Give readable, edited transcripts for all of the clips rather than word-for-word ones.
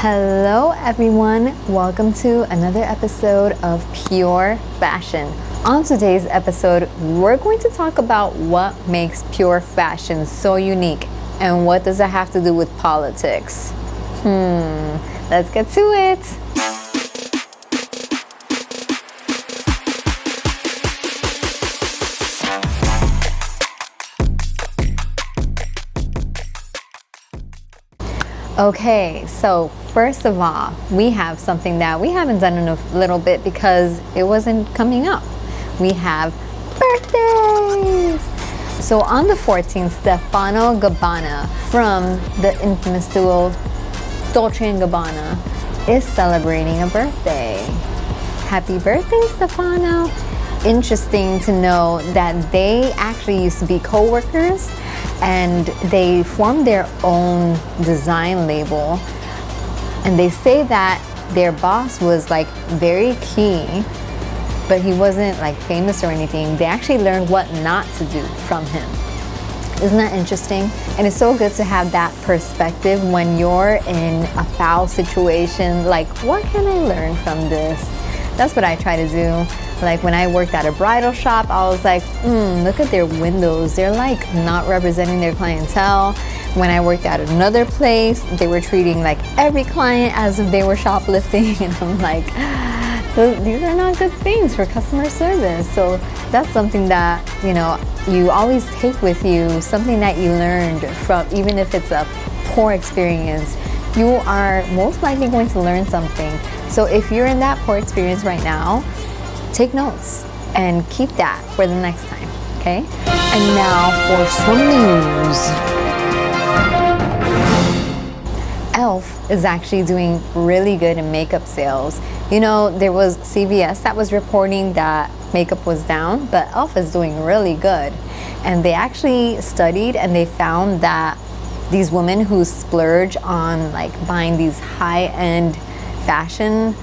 Hello everyone, welcome to another episode of Pure Fashion. On today's episode, we're going to talk about what makes pure fashion so unique and what does it have to do with politics. Let's get to it. Okay, so first of all, we have something that we haven't done in a little bit because it wasn't coming up. We have birthdays! So on the 14th, Stefano Gabbana from the infamous duo Dolce & Gabbana is celebrating a birthday. Happy birthday, Stefano! Interesting to know that they actually used to be co-workers and they formed their own design label, and they say that their boss was like very key, but he wasn't like famous or anything. They actually learned what not to do from him. Isn't that interesting? And it's so good to have that perspective when you're in a foul situation. Like, what can I learn from this? That's what I try to do. Like when I worked at a bridal shop, I was like, look at their windows. They're like not representing their clientele. When I worked at another place, they were treating like every client as if they were shoplifting. And I'm like, these are not good things for customer service. So that's something that, you always take with you, something that you learned from, even if it's a poor experience, you are most likely going to learn something. So if you're in that poor experience right now, take notes and keep that for the next time, okay? And now for some news. e.l.f. is actually doing really good in makeup sales. There was CVS that was reporting that makeup was down, but e.l.f. is doing really good. And they actually studied and they found that these women who splurge on like buying these high-end fashion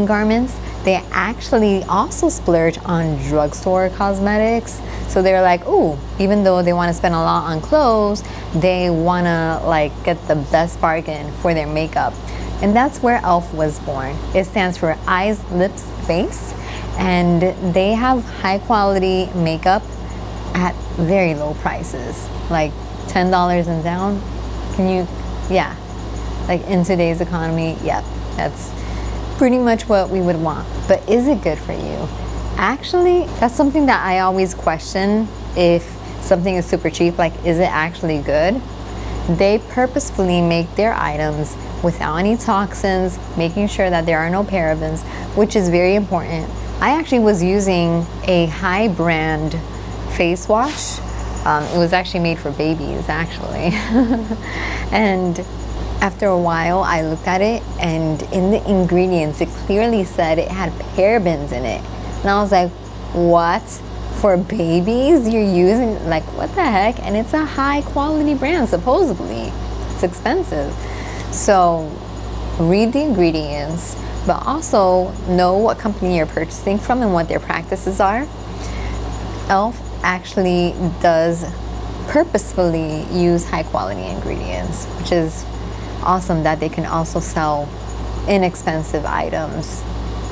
garments, they actually also splurge on drugstore cosmetics. So they're like, ooh, even though they want to spend a lot on clothes, they want to like get the best bargain for their makeup. And that's where e.l.f. was born. It stands for eyes, lips, face. And they have high quality makeup at very low prices, like $10 and down. Like in today's economy, that's pretty much what we would want. But is it good for you? Actually, that's something that I always question. If something is super cheap, like, is it actually good? They purposefully make their items without any toxins, making sure that there are no parabens, which is very important. I actually was using a high brand face wash. It was actually made for babies, actually. And after a while, I looked at it, and in the ingredients, it clearly said it had parabens in it. And I was like, what? For babies you're using? Like, what the heck? And it's a high quality brand, supposedly. It's expensive. So read the ingredients, but also know what company you're purchasing from and what their practices are. e.l.f. actually does purposefully use high quality ingredients, which is awesome that they can also sell inexpensive items.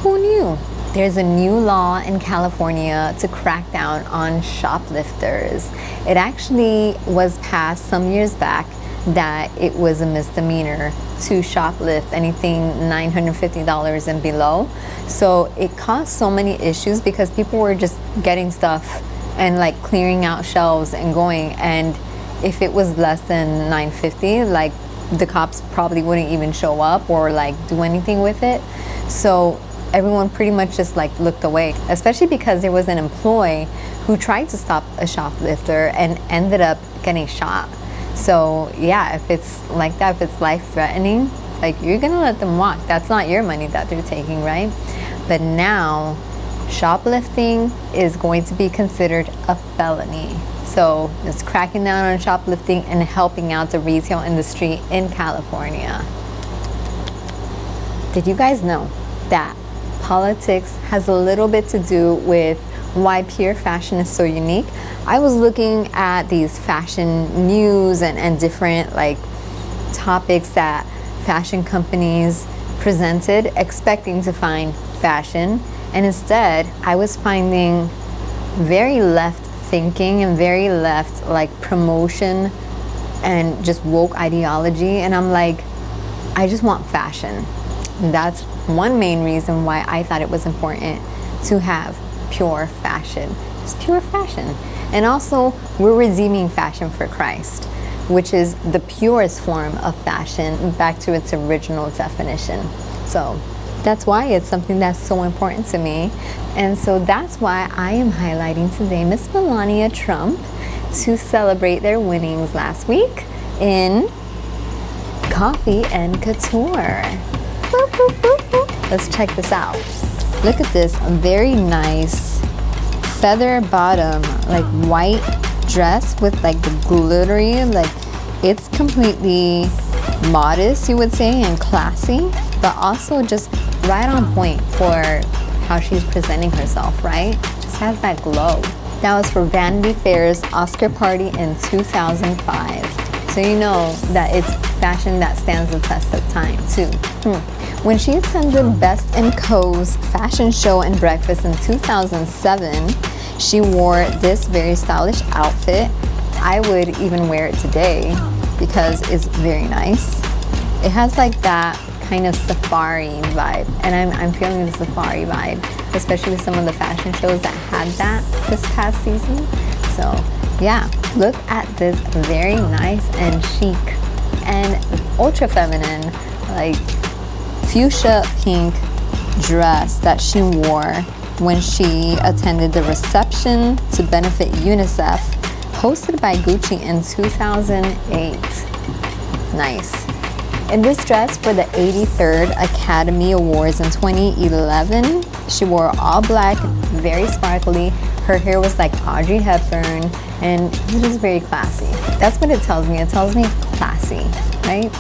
Who knew? There's a new law in California to crack down on shoplifters. It actually was passed some years back that it was a misdemeanor to shoplift anything $950 and below. So it caused so many issues because people were just getting stuff and like clearing out shelves and going, and if it was less than $950, like the cops probably wouldn't even show up or like do anything with it. So everyone pretty much just like looked away, especially because there was an employee who tried to stop a shoplifter and ended up getting shot. So yeah, if it's like that, if it's life-threatening, like, you're gonna let them walk. That's not your money that they're taking, right? But now shoplifting is going to be considered a felony. So it's cracking down on shoplifting and helping out the retail industry in California. Did you guys know that politics has a little bit to do with why pure fashion is so unique? I was looking at these fashion news and different like topics that fashion companies presented, expecting to find fashion, and instead I was finding very left thinking and very left like promotion and just woke ideology. And I'm like, I just want fashion. And that's one main reason why I thought it was important to have pure fashion. Just pure fashion. And also, we're redeeming fashion for Christ, which is the purest form of fashion back to its original definition. So that's why it's something that's so important to me. And so that's why I am highlighting today Miss Melania Trump to celebrate their winnings last week in Coffee and Couture. Let's check this out. Look at this very nice feather bottom, like white dress with like the glittery, like it's completely modest, you would say, and classy, but also just right on point for how she's presenting herself, right? Just has that glow. That was for Vanity Fair's Oscar party in 2005. So you know that it's fashion that stands the test of time too. When she attended Best & Co.'s fashion show and breakfast in 2007, she wore this very stylish outfit. I would even wear it today because it's very nice. It has like that kind of safari vibe, and I'm feeling the safari vibe, especially with some of the fashion shows that had that this past season. So yeah, look at this very nice and chic and ultra feminine, like fuchsia pink dress that she wore when she attended the reception to benefit UNICEF hosted by Gucci in 2008. Nice. In this dress for the 83rd Academy Awards in 2011, she wore all black, very sparkly. Her hair was like Audrey Hepburn, and it was very classy. That's what it tells me. It tells me classy, right?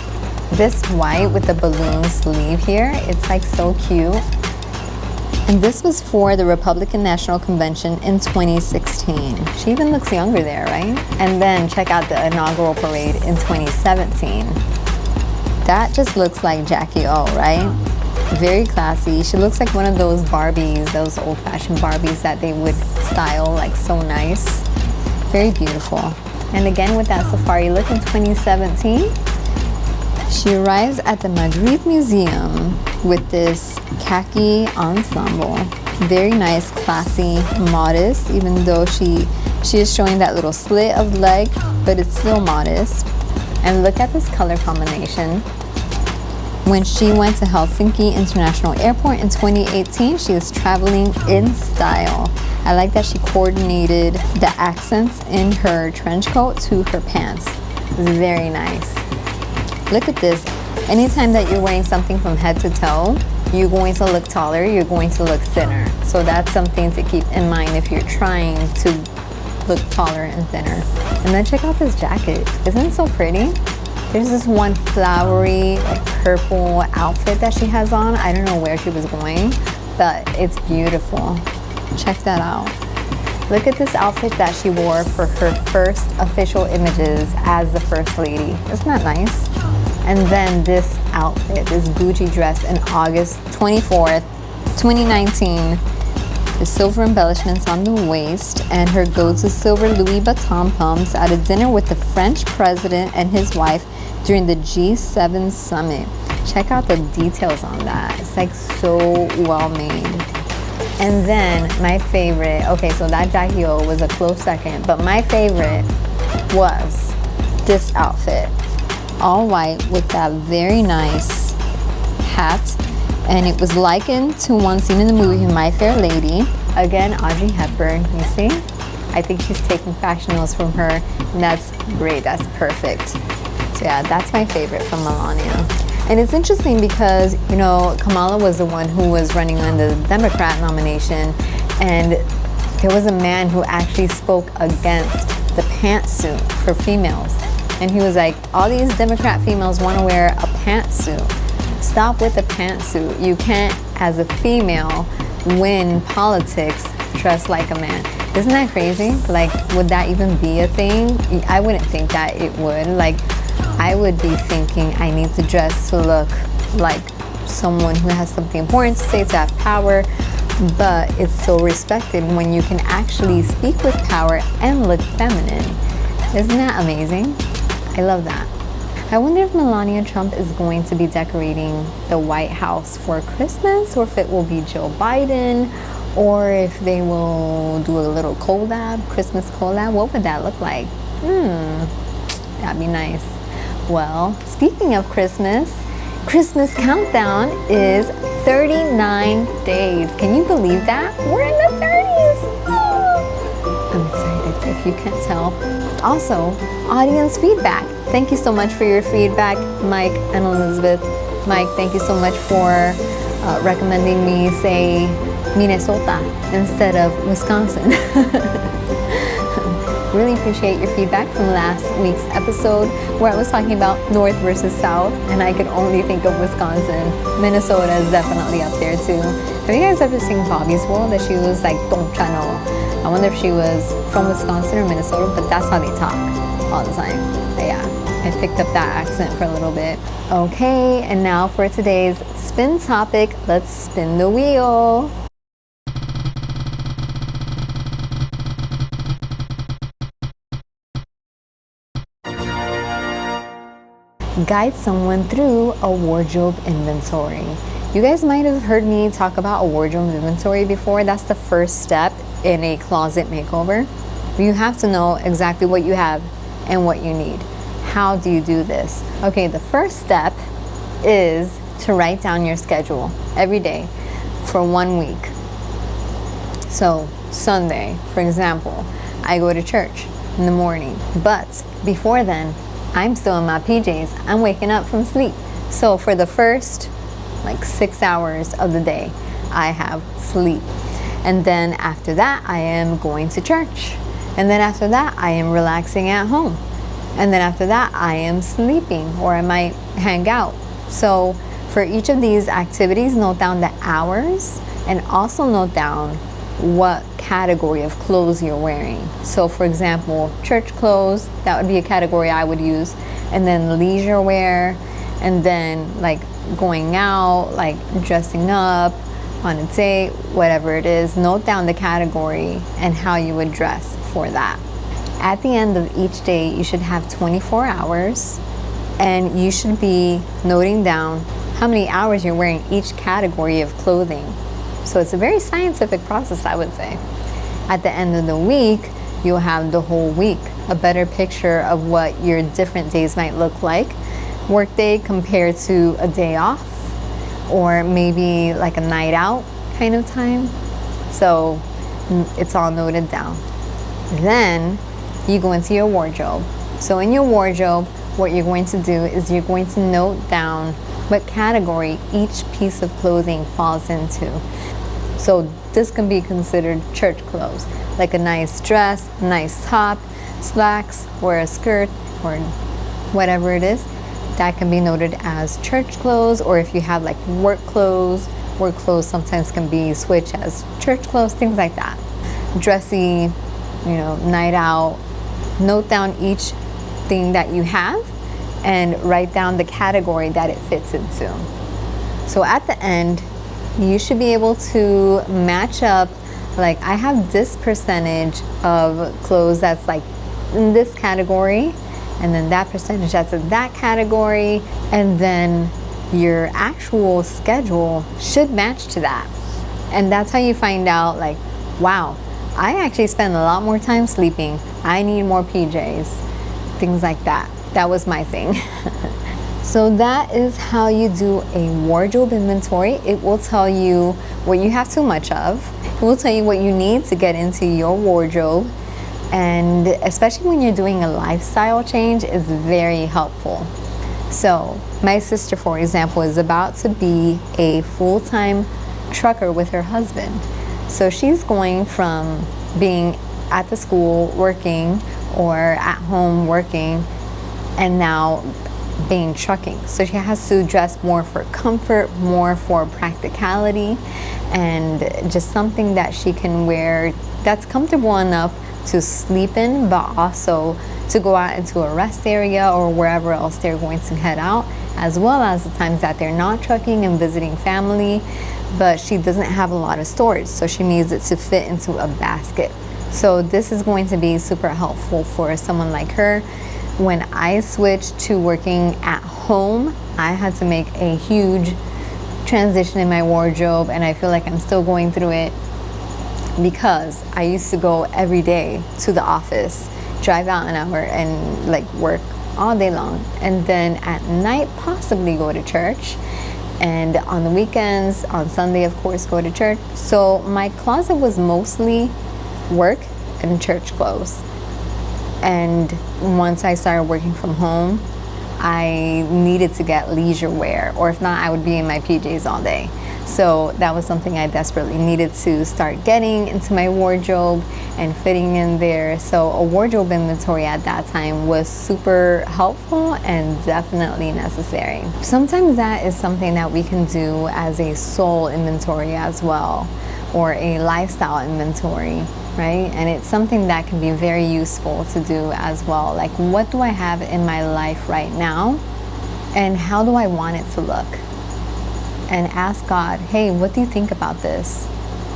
This white with the balloon sleeve here, it's like so cute. And this was for the Republican National Convention in 2016. She even looks younger there, right? And then check out the inaugural parade in 2017. That just looks like Jackie O, right? Very classy. She looks like one of those Barbies, those old-fashioned Barbies that they would style like so nice. Very beautiful. And again with that safari look in 2017, she arrives at the Madrid Museum with this khaki ensemble. Very nice, classy, modest, even though she is showing that little slit of leg, but it's still modest. And look at this color combination. When she went to Helsinki International Airport in 2018, she was traveling in style. I like that she coordinated the accents in her trench coat to her pants. It's very nice. Look at this. Anytime that you're wearing something from head to toe, you're going to look taller, you're going to look thinner. So that's something to keep in mind if you're trying to look taller and thinner. And then check out this jacket. Isn't it so pretty? There's this one flowery, like purple outfit that she has on. I don't know where she was going, but it's beautiful. Check that out. Look at this outfit that she wore for her first official images as the First Lady. Isn't that nice? And then this outfit, this Gucci dress in August 24th, 2019. The silver embellishments on the waist and her go-to silver Louis Vuitton pumps at a dinner with the French president and his wife during the G7 summit. Check out the details on that. It's like so well made. And then my favorite, okay, so that Jackie O was a close second, but my favorite was this outfit. All white with that very nice hat. And it was likened to one scene in the movie My Fair Lady. Again, Audrey Hepburn, you see? I think she's taking fashion notes from her, and that's great, that's perfect. So yeah, that's my favorite from Melania. And it's interesting because, you know, Kamala was the one who was running on the Democrat nomination, and there was a man who actually spoke against the pantsuit for females. And he was like, all these Democrat females want to wear a pantsuit. Stop with the pantsuit. You can't, as a female, win politics dressed like a man. Isn't that crazy? Like, would that even be a thing? I wouldn't think that it would. Like, I would be thinking I need to dress to look like someone who has something important to say, to have power. But it's so respected when you can actually speak with power and look feminine. Isn't that amazing? I love that. I wonder if Melania Trump is going to be decorating the White House for Christmas, or if it will be Joe Biden, or if they will do a little collab, Christmas collab. What would that look like? That'd be nice. Well, speaking of Christmas countdown is 39 days. Can you believe that? We're in the 30s. Oh, I'm excited if you can't tell. Also, audience feedback. Thank you so much for your feedback, Mike and Elizabeth. Mike, thank you so much for recommending me say Minnesota instead of Wisconsin. Really appreciate your feedback from last week's episode where I was talking about North versus South, and I could only think of Wisconsin. Minnesota is definitely up there too. Have you guys ever seen Bobby's World? That she was like Don't Channel. I wonder if she was from Wisconsin or Minnesota, but that's how they talk all the time. But yeah, I picked up that accent for a little bit. Okay, and now for today's spin topic, let's spin the wheel. Guide someone through a wardrobe inventory. You guys might have heard me talk about a wardrobe inventory before. That's the first step in a closet makeover. You have to know exactly what you have and what you need. How do you do this? Okay, the first step is to write down your schedule every day for 1 week. So Sunday, for example, I go to church in the morning, but before then, I'm still in my PJs. I'm waking up from sleep. So for the first like 6 hours of the day, I have sleep. And then after that, I am going to church. And then after that, I am relaxing at home. And then after that, I am sleeping, or I might hang out. So for each of these activities, note down the hours and also note down what category of clothes you're wearing. So for example, church clothes, that would be a category I would use, and then leisure wear, and then like going out, like dressing up on a date, whatever it is, note down the category and how you would dress for that. At the end of each day, you should have 24 hours, and you should be noting down how many hours you're wearing each category of clothing. So it's a very scientific process, I would say. At the end of the week, you'll have the whole week, a better picture of what your different days might look like. Workday compared to a day off, or maybe like a night out kind of time. So it's all noted down. Then you go into your wardrobe. So in your wardrobe, what you're going to do is you're going to note down what category each piece of clothing falls into. So this can be considered church clothes, like a nice dress, nice top, slacks, or a skirt, or whatever it is. That can be noted as church clothes. Or if you have like work clothes sometimes can be switched as church clothes, things like that. Dressy, night out. Note down each thing that you have and write down the category that it fits into. So at the end, you should be able to match up, like I have this percentage of clothes that's like in this category, and then that percentage that's in that category, and then your actual schedule should match to that. And that's how you find out, like, wow, I actually spend a lot more time sleeping. I need more PJs, things like that. That was my thing. So that is how you do a wardrobe inventory. It will tell you what you have too much of. It will tell you what you need to get into your wardrobe. And especially when you're doing a lifestyle change, it's very helpful. So my sister, for example, is about to be a full-time trucker with her husband. So she's going from being at the school working or at home working, and now being trucking. So she has to dress more for comfort, more for practicality, and just something that she can wear that's comfortable enough to sleep in, but also to go out into a rest area or wherever else they're going to head out, as well as the times that they're not trucking and visiting family. But she doesn't have a lot of storage, so she needs it to fit into a basket. So this is going to be super helpful for someone like her. When I switched to working at home, I had to make a huge transition in my wardrobe, and I feel like I'm still going through it, because I used to go every day to the office, drive out an hour and like work all day long, and then at night possibly go to church, and on the weekends, on Sunday of course, go to church. So my closet was mostly work and church clothes. And once I started working from home, I needed to get leisure wear, or if not, I would be in my PJs all day. So that was something I desperately needed to start getting into my wardrobe and fitting in there. So a wardrobe inventory at that time was super helpful and definitely necessary. Sometimes that is something that we can do as a soul inventory as well, or a lifestyle inventory, right? And it's something that can be very useful to do as well. Like, what do I have in my life right now, and how do I want it to look? And ask God, hey, what do you think about this?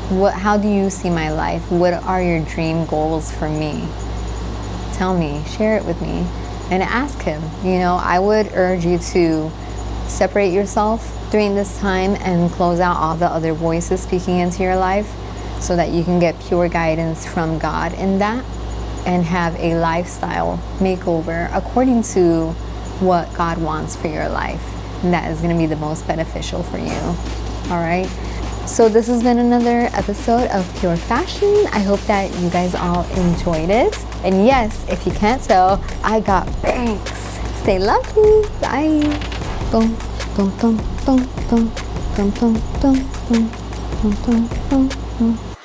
How do you see my life? What are your dream goals for me? Tell me, share it with me, and ask Him. You know, I would urge you to separate yourself during this time and close out all the other voices speaking into your life, so that you can get pure guidance from God in that, and have a lifestyle makeover according to what God wants for your life. And that is going to be the most beneficial for you. All right. So this has been another episode of Pure Fashion. I hope that you guys all enjoyed it. And yes, if you can't tell, I got bangs. Stay lovely. Bye. Boom, boom, boom, boom, boom, boom, boom, boom, boom, boom, boom, boom.